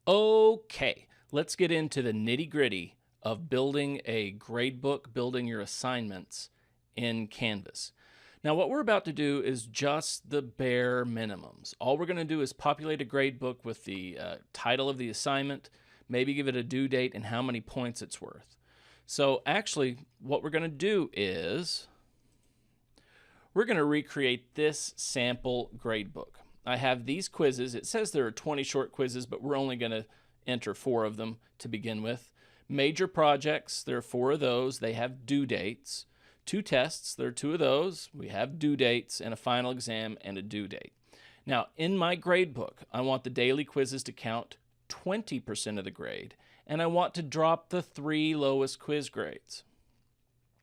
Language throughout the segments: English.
Okay, let's get into the nitty-gritty of building a gradebook, building your assignments in Canvas. Now, what we're about to do is just the bare minimums. All we're going to do is populate a gradebook with the title of the assignment, maybe give it a due date and how many points it's worth. So actually, what we're going to do is we're going to recreate this sample gradebook. I have these quizzes. It says there are 20 short quizzes, but we're only going to enter 4 of them to begin with. Major projects, there are 4 of those. They have due dates. 2 tests, there are 2 of those. We have due dates and a final exam and a due date. Now, in my gradebook, I want the daily quizzes to count 20% of the grade, and I want to drop the 3 lowest quiz grades.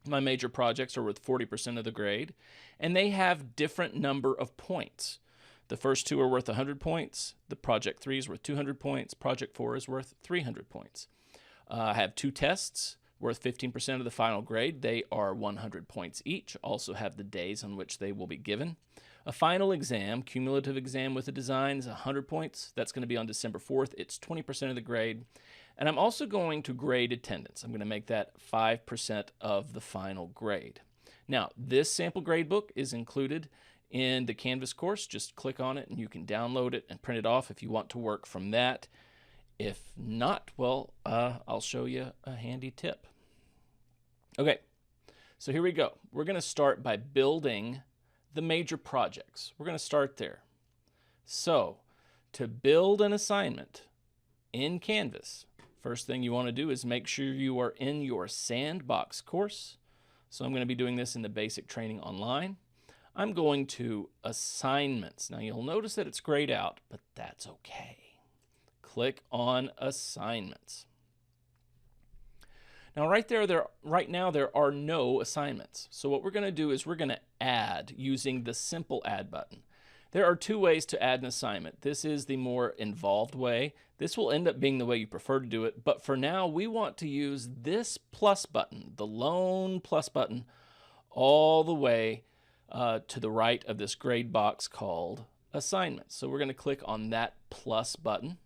My major projects are worth 40% of the grade, and they have different number of points. The first 2 are worth 100 points. The project 3 is worth 200 points. Project 4 is worth 300 points. I have 2 tests worth 15% of the final grade. They are 100 points each. Also have the days on which they will be given. A final exam, cumulative exam with a design, is 100 points. That's going to be on December 4th. It's 20% of the grade. And I'm also going to grade attendance. I'm going to make that 5% of the final grade. Now, this sample gradebook is included in the Canvas course. Just click on it and you can download it and print it off if you want to work from that. If not, well, I'll show you a handy tip. Okay, so here we go. We're going to start by building the major projects. We're going to start there. So, to build an assignment in Canvas, first thing you want to do is make sure you are in your sandbox course. So I'm going to be doing this in the basic training online. I'm going to assignments. Now you'll notice that it's grayed out, but that's okay. Click on assignments. Now right now there are no assignments. So what we're going to do is we're going to add using the simple add button. There are 2 ways to add an assignment. This is the more involved way. This will end up being the way you prefer to do it, but for now we want to use this plus button, the lone plus button, all the way to the right of this grade box called assignments. So we're going to click on that plus button.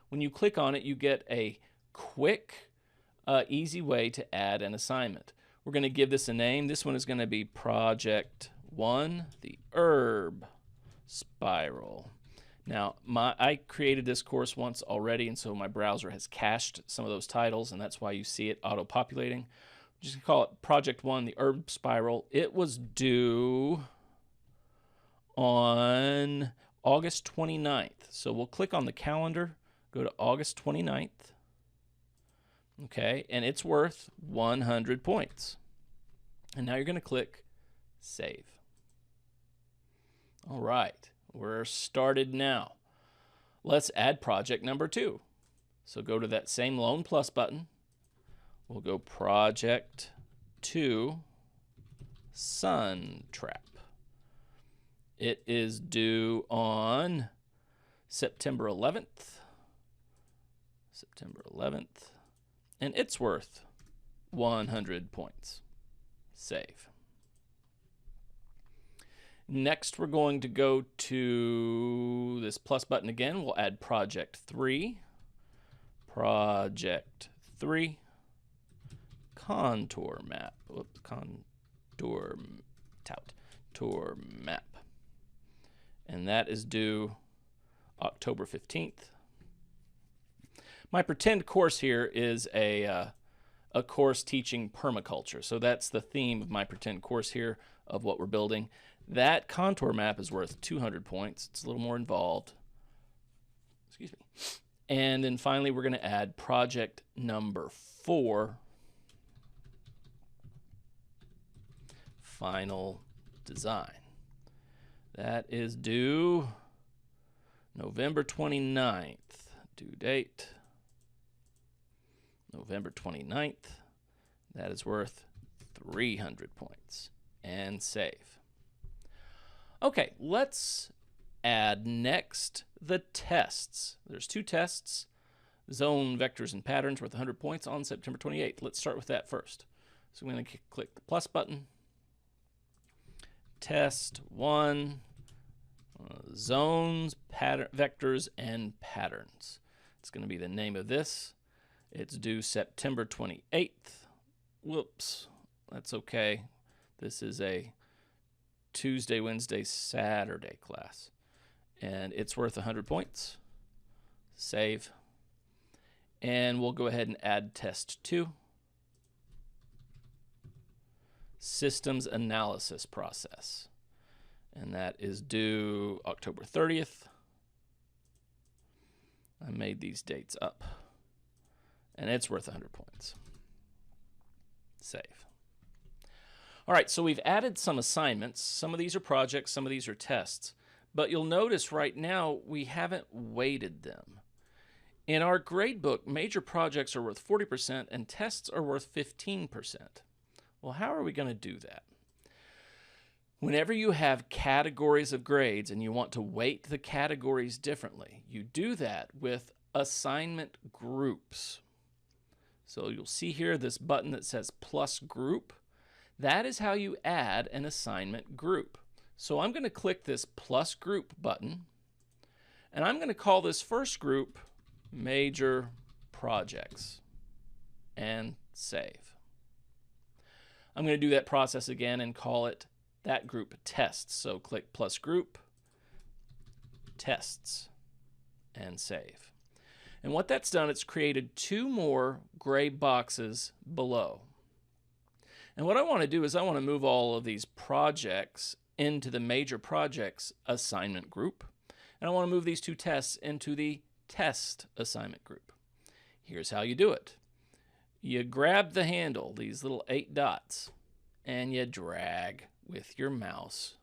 When you click on it, you get a quick, easy way to add an assignment. We're going to give this a name. This one is going to be Project 1, the herb spiral. Now, I created this course once already, and so my browser has cached some of those titles, and that's why you see it auto-populating. Just call it Project 1, the herb spiral. It was due on August 29th. So we'll click on the calendar, go to August 29th. Okay, and it's worth 100 points. And now you're going to click Save. All right, we're started now. Let's add project number 2. So go to that same lone plus button. We'll go Project 2, Sun Trap. It is due on September 11th. September 11th. And it's worth 100 points. Save. Next, we're going to go to this plus button again. We'll add Project 3. Project 3. Contour map. Whoops, contour map. And that is due October 15th. My pretend course here is a course teaching permaculture. So that's the theme of my pretend course here of what we're building. That contour map is worth 200 points. It's a little more involved. Excuse me. And then finally, we're going to add project number 4. Final design. That is due November 29th. Due date November 29th. That is worth 300 points. And save. Okay, let's add next the tests. There's 2 tests, zone, vectors, and patterns worth 100 points on September 28th. Let's start with that first. So I'm going to click the plus button. Test 1, zones, vectors, and patterns. It's going to be the name of this. It's due September 28th. Whoops, that's okay. This is a Tuesday, Wednesday, Saturday class. And it's worth 100 points. Save. And we'll go ahead and add test 2. Systems analysis process. And that is due October 30th. I made these dates up. And it's worth 100 points. Save. All right, so we've added some assignments. Some of these are projects, some of these are tests. But you'll notice right now we haven't weighted them. In our gradebook, major projects are worth 40% and tests are worth 15%. Well, how are we going to do that? Whenever you have categories of grades and you want to weight the categories differently, you do that with assignment groups. So you'll see here this button that says plus group. That is how you add an assignment group. So I'm going to click this plus group button, and I'm going to call this first group major projects and save. I'm going to do that process again and call it that group tests. So click plus group, tests, and save. And what that's done, it's created 2 more gray boxes below. And what I want to do is I want to move all of these projects into the major projects assignment group. And I want to move these 2 tests into the test assignment group. Here's how you do it. You grab the handle, these little 8 dots, and you drag with your mouse.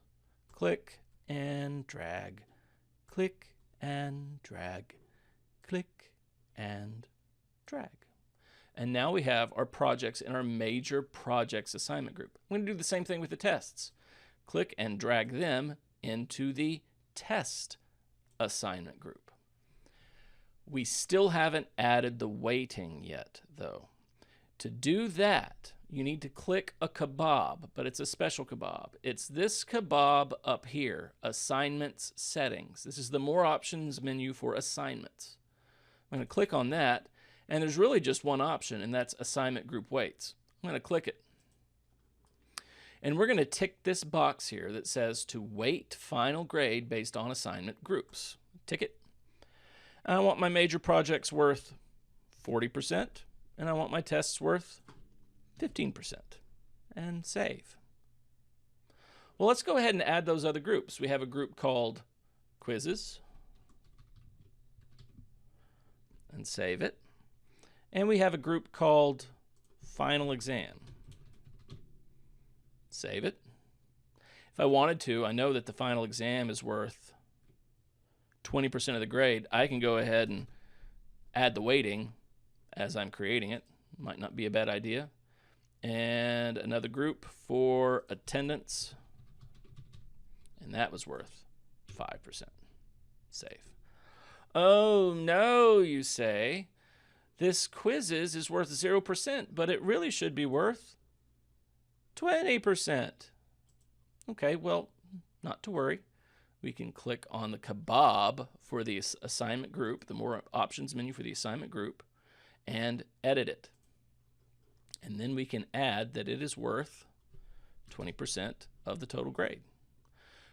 Click and drag, click and drag, click and drag. And now we have our projects in our major projects assignment group. I'm going to do the same thing with the tests. Click and drag them into the test assignment group. We still haven't added the weighting yet, though. To do that, you need to click a kebab, but it's a special kebab. It's this kebab up here, Assignments Settings. This is the More Options menu for assignments. I'm going to click on that, and there's really just one option, and that's Assignment Group Weights. I'm going to click it. And we're going to tick this box here that says to weight final grade based on assignment groups. Tick it. I want my major projects worth 40%, and I want my tests worth 15%, and save. Well, let's go ahead and add those other groups. We have a group called quizzes, and save it. And we have a group called final exam. Save it. If I wanted to, I know that the final exam is worth 20% of the grade. I can go ahead and add the weighting as I'm creating it. Might not be a bad idea. And another group for attendance. And that was worth 5%. Save. Oh no, you say. This quizzes is worth 0%, but it really should be worth 20%. Okay, well, not to worry. We can click on the kebab for the assignment group, the More Options menu for the assignment group, and edit it. And then we can add that it is worth 20% of the total grade.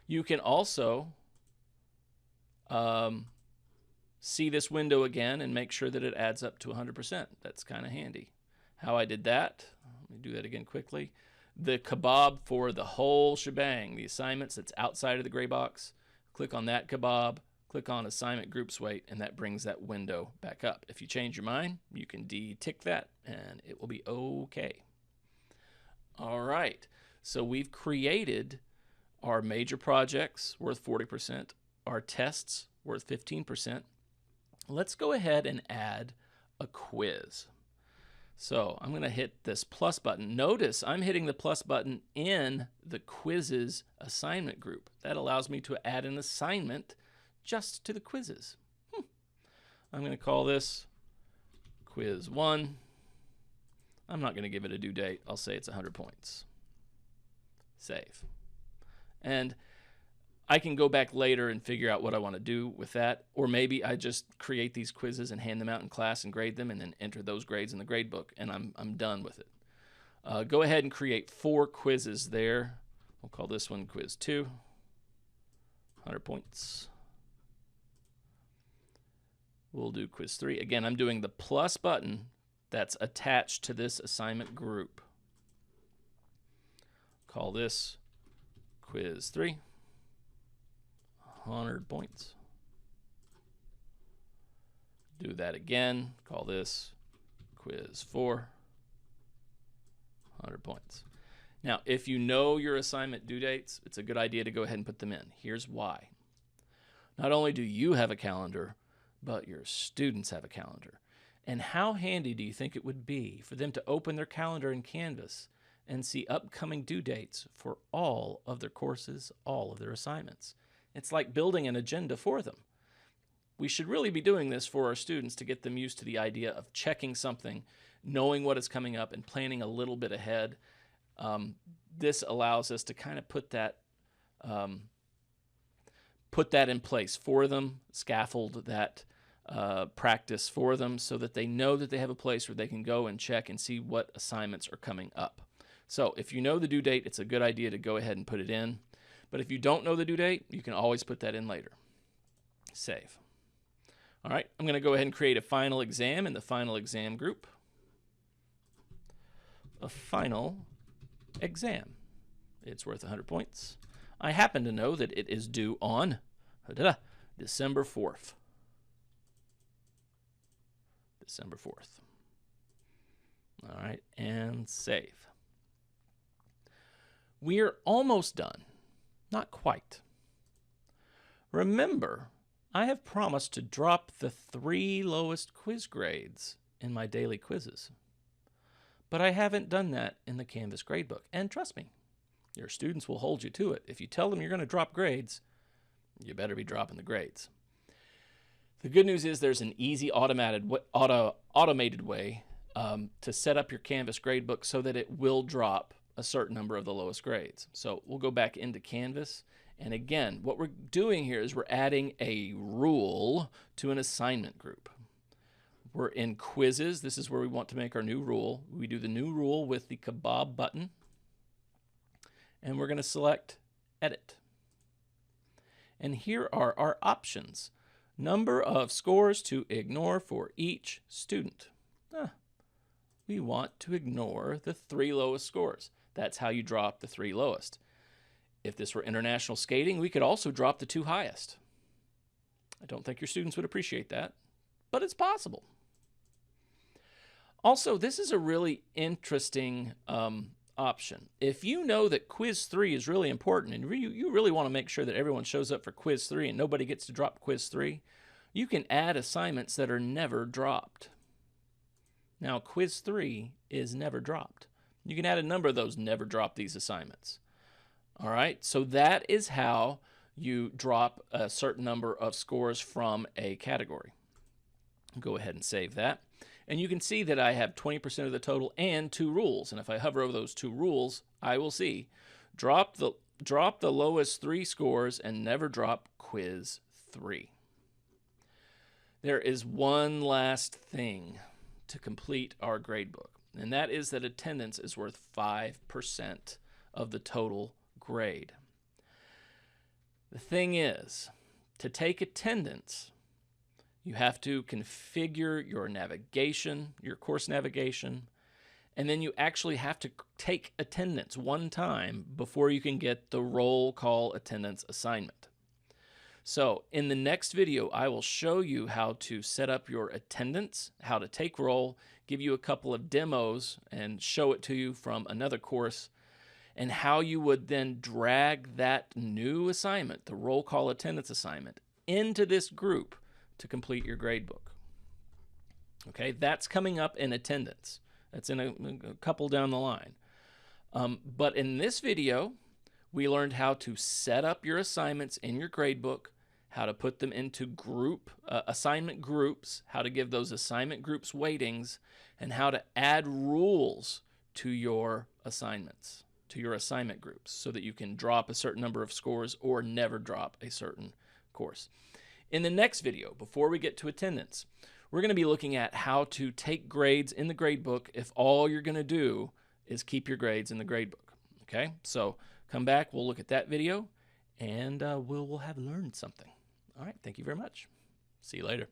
You can also see this window again and make sure that it adds up to 100%. That's kind of handy. How I did that, let me do that again quickly. The kebab for the whole shebang, the assignments that's outside of the gray box, click on that kebab, click on assignment groups weight, and that brings that window back up. If you change your mind, you can de-tick that and it will be okay. All right, so we've created our major projects worth 40%, our tests worth 15%. Let's go ahead and add a quiz. So I'm going to hit this plus button. Notice I'm hitting the plus button in the quizzes assignment group. That allows me to add an assignment just to the quizzes. I'm going to call this quiz 1. I'm not going to give it a due date. I'll say it's 100 points. Save. And I can go back later and figure out what I want to do with that, or maybe I just create these quizzes and hand them out in class and grade them and then enter those grades in the grade book, and I'm done with it. Go ahead and create 4 quizzes there. We'll call this one quiz 2, 100 points. We'll do quiz 3. Again, I'm doing the plus button that's attached to this assignment group. Call this quiz 3, 100 points. Do that again. Call this quiz 4, 100 points. Now, if you know your assignment due dates, it's a good idea to go ahead and put them in. Here's why. Not only do you have a calendar, but your students have a calendar. And how handy do you think it would be for them to open their calendar in Canvas and see upcoming due dates for all of their courses, all of their assignments? It's like building an agenda for them. We should really be doing this for our students to get them used to the idea of checking something, knowing what is coming up, and planning a little bit ahead. This allows us to kind of put that in place for them, scaffold that practice for them so that they know that they have a place where they can go and check and see what assignments are coming up. So if you know the due date, it's a good idea to go ahead and put it in. But if you don't know the due date, you can always put that in later. Save. All right, I'm going to go ahead and create a final exam in the final exam group. A final exam. It's worth 100 points. I happen to know that it is due on December 4th. December 4th. All right, and save. We are almost done. Not quite. Remember, I have promised to drop the 3 lowest quiz grades in my daily quizzes. But I haven't done that in the Canvas gradebook. And trust me, your students will hold you to it. If you tell them you're going to drop grades, you better be dropping the grades. The good news is there's an easy automated way to set up your Canvas gradebook so that it will drop a certain number of the lowest grades. So we'll go back into Canvas. And again, what we're doing here is we're adding a rule to an assignment group. We're in quizzes. This is where we want to make our new rule. We do the new rule with the kebab button. And we're going to select Edit. And here are our options. Number of scores to ignore for each student. We want to ignore the 3 lowest scores. That's how you drop the 3 lowest. If this were international skating, we could also drop the 2 highest. I don't think your students would appreciate that, but it's possible. Also, this is a really interesting option. If you know that quiz 3 is really important and you really want to make sure that everyone shows up for quiz 3 and nobody gets to drop quiz 3, you can add assignments that are never dropped. Now, quiz 3 is never dropped. You can add a number of those never drop these assignments. All right, so that is how you drop a certain number of scores from a category. Go ahead and save that. And you can see that I have 20% of the total and 2 rules. And if I hover over those 2 rules, I will see drop the lowest 3 scores and never drop quiz 3. There is one last thing to complete our gradebook, and that is that attendance is worth 5% of the total grade. The thing is, to take attendance, you have to configure your navigation, your course navigation, and then you actually have to take attendance one time before you can get the roll call attendance assignment. So in the next video, I will show you how to set up your attendance, how to take roll, give you a couple of demos and show it to you from another course, and how you would then drag that new assignment, the roll call attendance assignment, into this group to complete your gradebook. Okay, that's coming up in attendance. That's in a couple down the line. But in this video, we learned how to set up your assignments in your gradebook, how to put them into assignment groups, how to give those assignment groups weightings, and how to add rules to your assignments. to your assignment groups so that you can drop a certain number of scores or never drop a certain course. In the next video, before we get to attendance, we're going to be looking at how to take grades in the gradebook if all you're going to do is keep your grades in the gradebook. Okay, so come back, we'll look at that video, and we'll have learned something. All right, thank you very much. See you later.